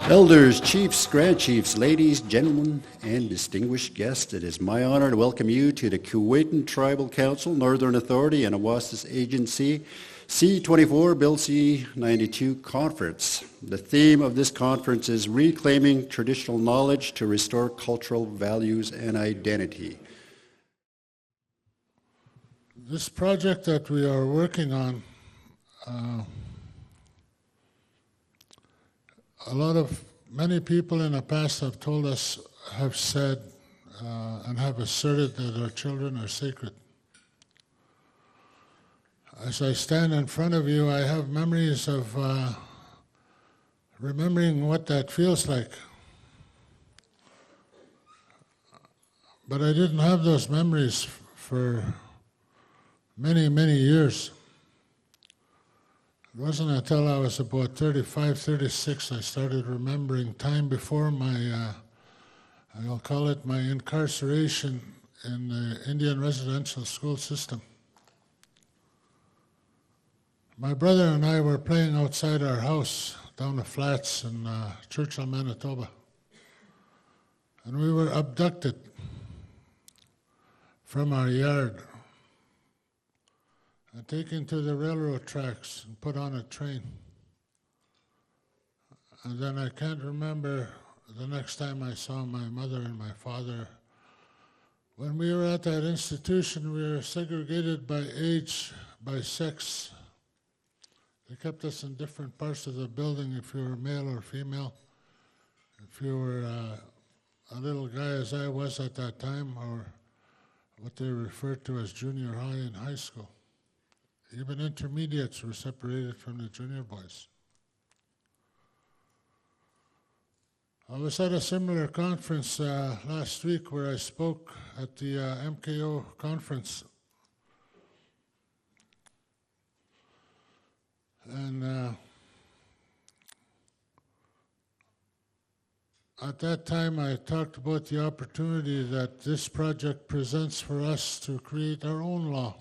Elders, chiefs, grand chiefs, ladies, gentlemen, and distinguished guests, it is my honor to welcome you to the Kuwaitan Tribal Council, Northern Authority, and Awasis Agency C24 Bill C92 Conference. The theme of this conference is Reclaiming Traditional Knowledge to Restore Cultural Values and Identity. This project that we are working on, many people in the past have told us, have said, and have asserted that our children are sacred. As I stand in front of you, I have memories of remembering what that feels like. But I didn't have those memories for many, many years. It wasn't until I was about 35, 36 I started remembering time before my, I'll call it my incarceration in the Indian residential school system. My brother and I were playing outside our house down the flats in Churchill, Manitoba. And we were abducted from our yard and taken to the railroad tracks and put on a train. And then I can't remember the next time I saw my mother and my father. When we were at that institution, we were segregated by age, by sex. They kept us in different parts of the building if you were male or female. If you were a little guy as I was at that time, or what they referred to as junior high and high school. Even intermediates were separated from the junior boys. I was at a similar conference last week where I spoke at the MKO conference. And at that time I talked about the opportunity that this project presents for us to create our own law.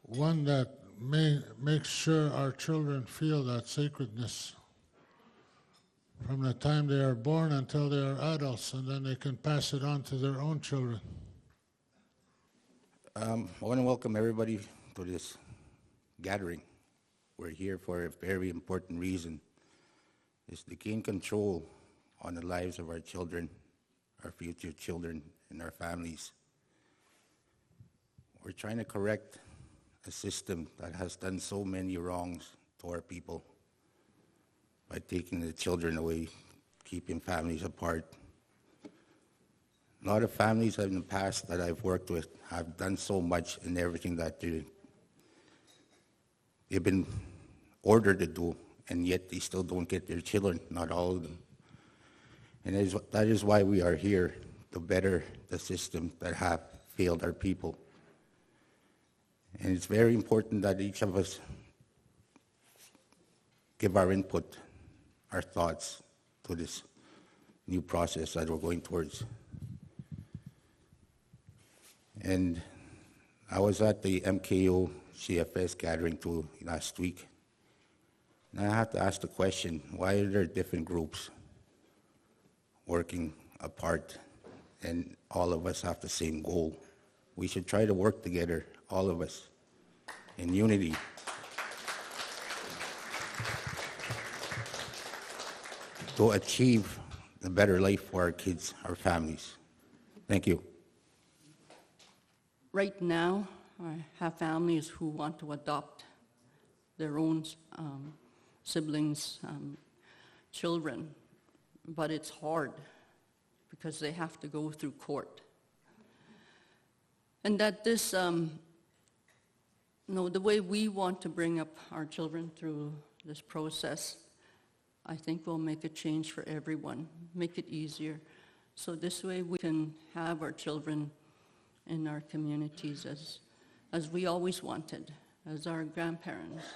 One that makes sure our children feel that sacredness from the time they are born until they are adults, and then they can pass it on to their own children. I want to welcome everybody to this gathering. We're here for a very important reason. It's to gain control on the lives of our children, our future children, and our families. We're trying to correct a system that has done so many wrongs to our people by taking the children away, keeping families apart. A lot of families in the past that I've worked with have done so much in everything that they've been ordered to do, and yet they still don't get their children, not all of them. And that is why we are here, to better the system that have failed our people. And it's very important that each of us give our input, our thoughts to this new process that we're going towards. And I was at the MKO CFS gathering too last week. And I have to ask the question, why are there different groups working apart and all of us have the same goal? We should try to work together, all of us, in unity. To achieve a better life for our kids, our families. Thank you. Right now, I have families who want to adopt their own siblings' children, but it's hard because they have to go through court. And that this, the way we want to bring up our children through this process, I think will make a change for everyone, make it easier. So this way we can have our children in our communities as we always wanted, as our grandparents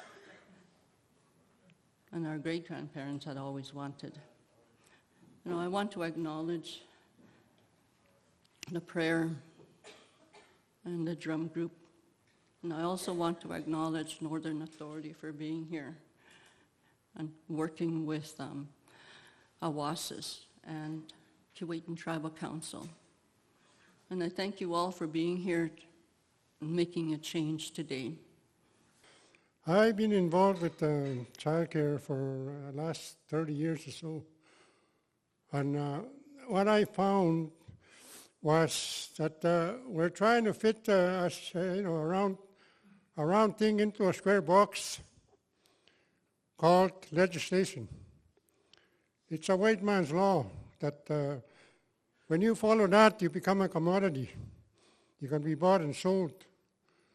and our great-grandparents had always wanted. I want to acknowledge the prayer and the drum group. And I also want to acknowledge Northern Authority for being here and working with AWASIS and Kuwaitan Tribal Council. And I thank you all for being here and making a change today. I've been involved with childcare for the last 30 years or so. And what I found was that we're trying to fit a round thing into a square box called legislation. It's a white man's law that when you follow that, you become a commodity. You can be bought and sold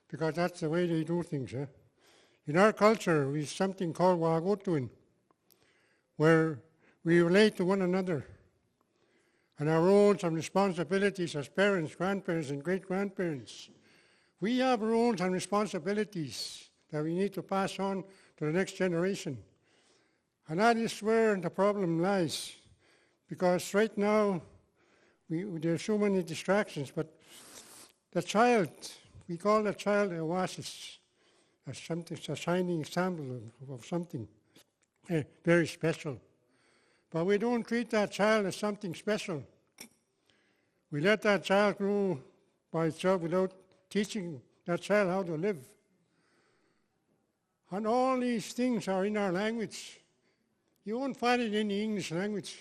because that's the way they do things. In our culture, we have something called wahagotuin, where we relate to one another. And our roles and responsibilities as parents, grandparents, and great-grandparents. We have roles and responsibilities that we need to pass on to the next generation. And that is where the problem lies. Because right now, there's so many distractions, but the child, we call the child a oasis, as something, a shining example of something very special. But we don't treat that child as something special. We let that child grow by itself without teaching that child how to live. And all these things are in our language. You won't find it in the English language.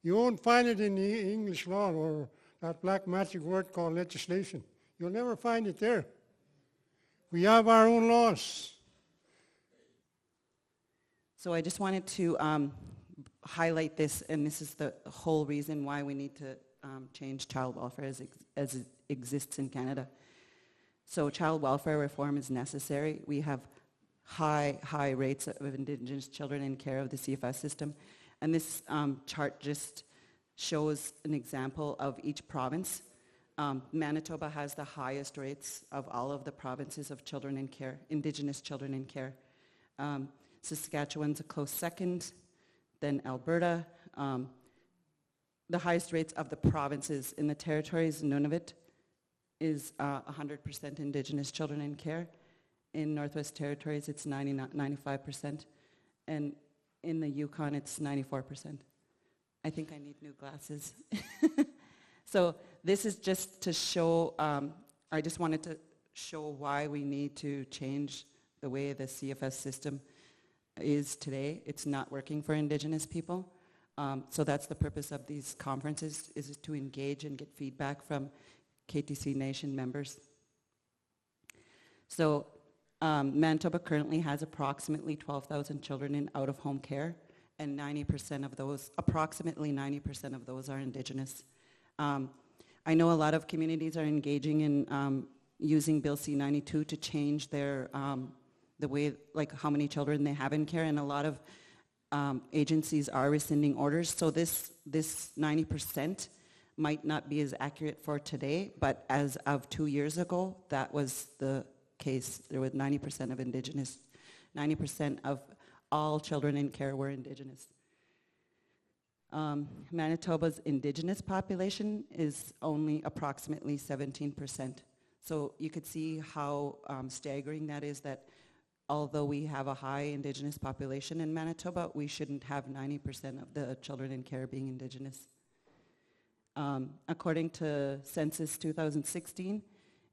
You won't find it in the English law or that black magic word called legislation. You'll never find it there. We have our own laws. So I just wanted to highlight this, and this is the whole reason why we need to change child welfare as it exists in Canada. So child welfare reform is necessary. We have high rates of Indigenous children in care of the CFS system. And this chart just shows an example of each province. Manitoba has the highest rates of all of the provinces of children in care, Indigenous children in care. Saskatchewan's a close second, then Alberta. The highest rates of the provinces in the territories, Nunavut is 100% Indigenous children in care. In Northwest Territories, it's 95%. And in the Yukon, it's 94%. I think I need new glasses. So this is just to show, I just wanted to show why we need to change the way the CFS system is today. It's not working for Indigenous people. So that's the purpose of these conferences, is to engage and get feedback from KTC Nation members. So Manitoba currently has approximately 12,000 children in out-of-home care, and 90% of those, approximately 90% of those are Indigenous. I know a lot of communities are engaging in using Bill C-92 to change their, the way, like how many children they have in care, and a lot of agencies are rescinding orders. So this 90% might not be as accurate for today, but as of 2 years ago, that was the case. There was 90% of Indigenous, 90% of all children in care were Indigenous. Manitoba's Indigenous population is only approximately 17%. So you could see how staggering that is, that although we have a high Indigenous population in Manitoba, we shouldn't have 90% of the children in care being Indigenous. According to Census 2016,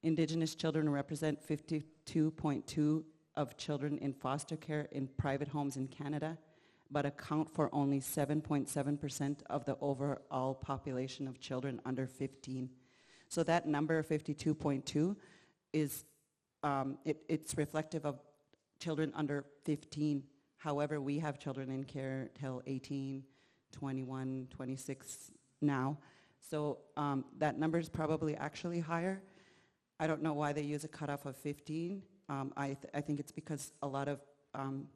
Indigenous children represent 52.2% of children in foster care in private homes in Canada, but account for only 7.7% of the overall population of children under 15. So that number, 52.2, is it's reflective of children under 15. However, we have children in care till 18, 21, 26 now. So that number is probably actually higher. I don't know why they use a cutoff of 15. I think it's because a lot of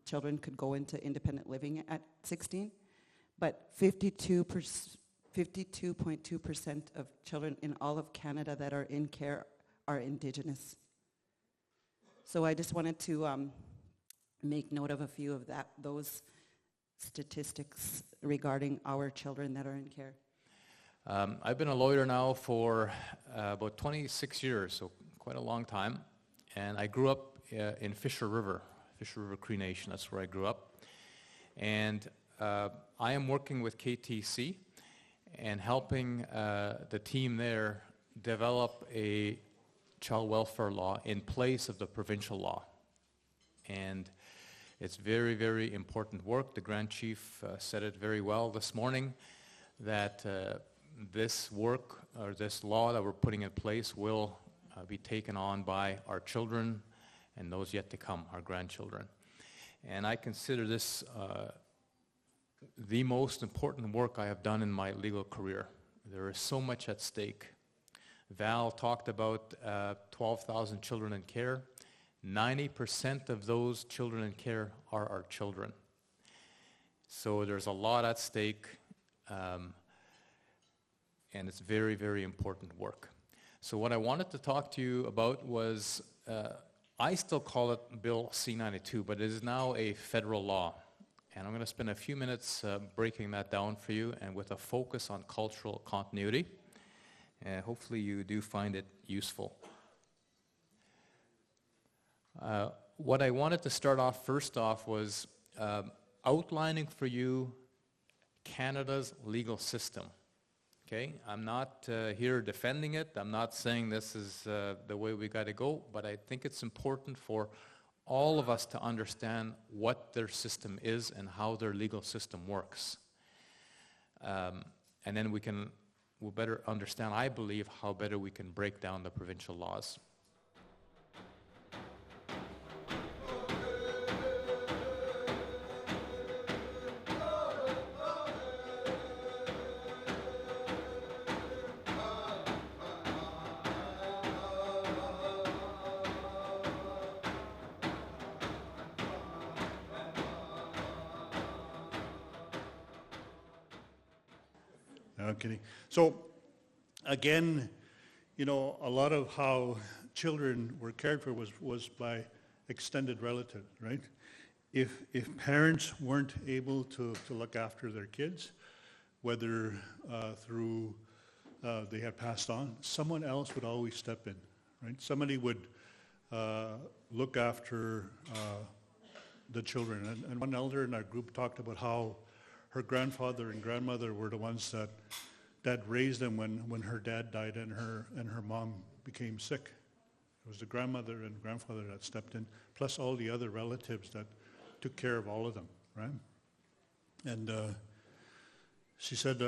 children could go into independent living at 16, but 52.2% of children in all of Canada that are in care are Indigenous. So I just wanted to make note of a few of those statistics regarding our children that are in care. I've been a lawyer now for about 26 years, so quite a long time. And I grew up in Fisher River Cree Nation. That's where I grew up. And I am working with KTC and helping the team there develop a child welfare law in place of the provincial law. And it's very, very important work. The Grand Chief said it very well this morning, that this work, or this law that we're putting in place, will be taken on by our children and those yet to come, our grandchildren. And I consider this the most important work I have done in my legal career. There is so much at stake. Val talked about 12,000 children in care. 90% of those children in care are our children. So there's a lot at stake, and it's very, very important work. So what I wanted to talk to you about was, I still call it Bill C-92, but it is now a federal law. And I'm going to spend a few minutes breaking that down for you, and with a focus on cultural continuity. And hopefully you do find it useful. What I wanted to start off first off was outlining for you Canada's legal system. Okay, I'm not here defending it. I'm not saying this is the way we got to go, but I think it's important for all of us to understand what their system is and how their legal system works. And then we'll better understand, I believe, how better we can break down the provincial laws. Okay. So, again, you know, a lot of how children were cared for was by extended relatives, right? If parents weren't able to look after their kids, whether through they had passed on, someone else would always step in, right? Somebody would look after the children. And one elder in our group talked about how her grandfather and grandmother were the ones that raised them when her dad died and her mom became sick. It was the grandmother and grandfather that stepped in, plus all the other relatives that took care of all of them, right? And she said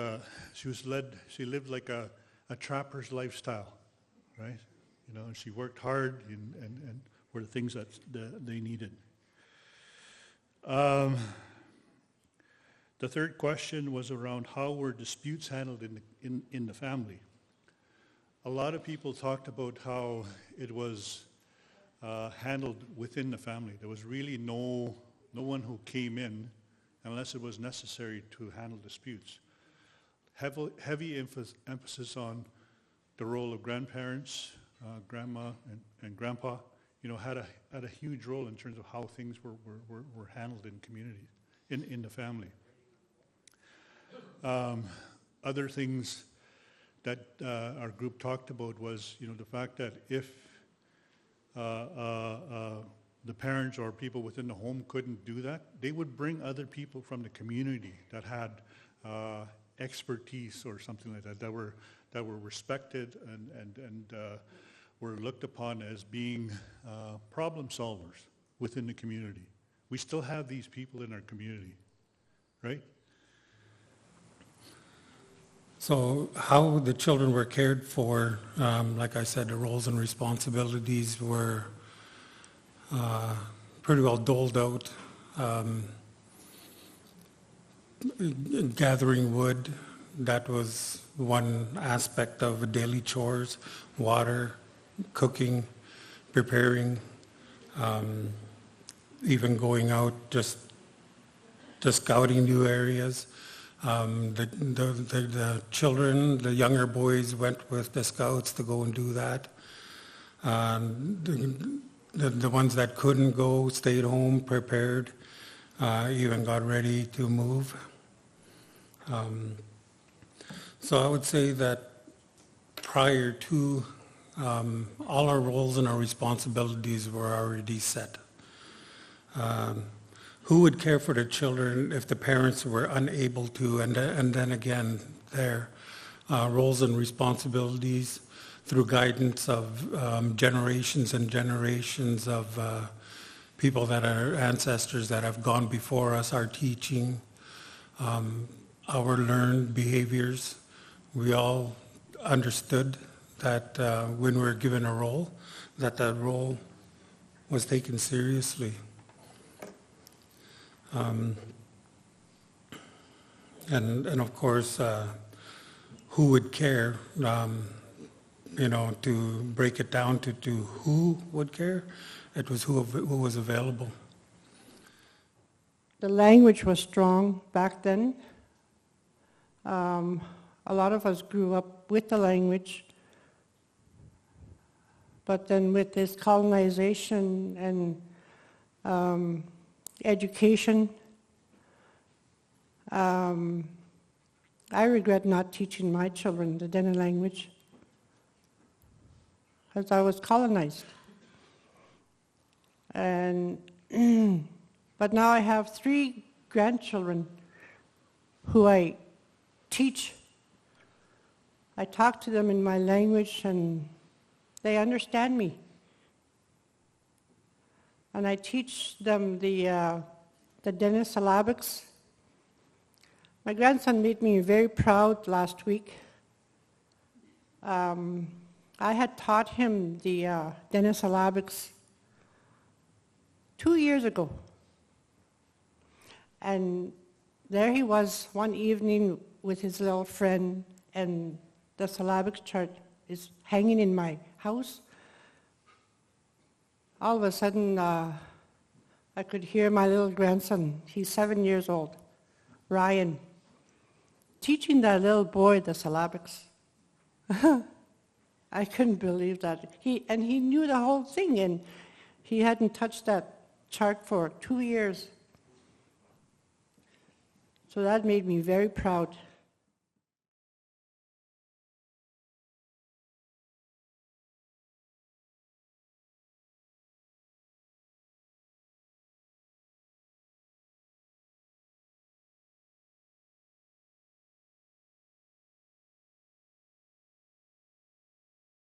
she lived like a trapper's lifestyle, right? You know, and she worked hard and were the things that they needed. The third question was around how were disputes handled in the family. A lot of people talked about how it was handled within the family. There was really no one who came in unless it was necessary to handle disputes. Heavy emphasis on the role of grandparents, grandma and grandpa, you know, had a huge role in terms of how things were handled in community, in the family. Other things that our group talked about was, you know, the fact that if the parents or people within the home couldn't do that, they would bring other people from the community that had expertise or something like that were respected and were looked upon as being problem solvers within the community. We still have these people in our community, right? So how the children were cared for, like I said, the roles and responsibilities were pretty well doled out. Gathering wood, that was one aspect of daily chores, water, cooking, preparing, even going out, just scouting new areas. The children, the younger boys went with the scouts to go and do that. The ones that couldn't go stayed home, prepared, even got ready to move. So I would say that prior to all our roles and our responsibilities were already set. who would care for the children if the parents were unable to? And then again, their roles and responsibilities through guidance of generations and generations of people that are ancestors that have gone before us, our teaching, our learned behaviors. We all understood that when we were given a role, that role was taken seriously. And of course, who would care, to break it down to who would care? It was who was available. The language was strong back then. A lot of us grew up with the language, but then with this colonization and education, I regret not teaching my children the Dene language because I was colonized. And but now I have 3 grandchildren who I teach. I talk to them in my language and they understand me. And I teach them the Dene syllabics. My grandson made me very proud last week. I had taught him the Dene syllabics 2 years ago. And there he was one evening with his little friend, and the syllabics chart is hanging in my house. All of a sudden, I could hear my little grandson, he's 7 years old, Ryan, teaching that little boy the syllabics. I couldn't believe that. He knew the whole thing, and he hadn't touched that chart for 2 years. So that made me very proud.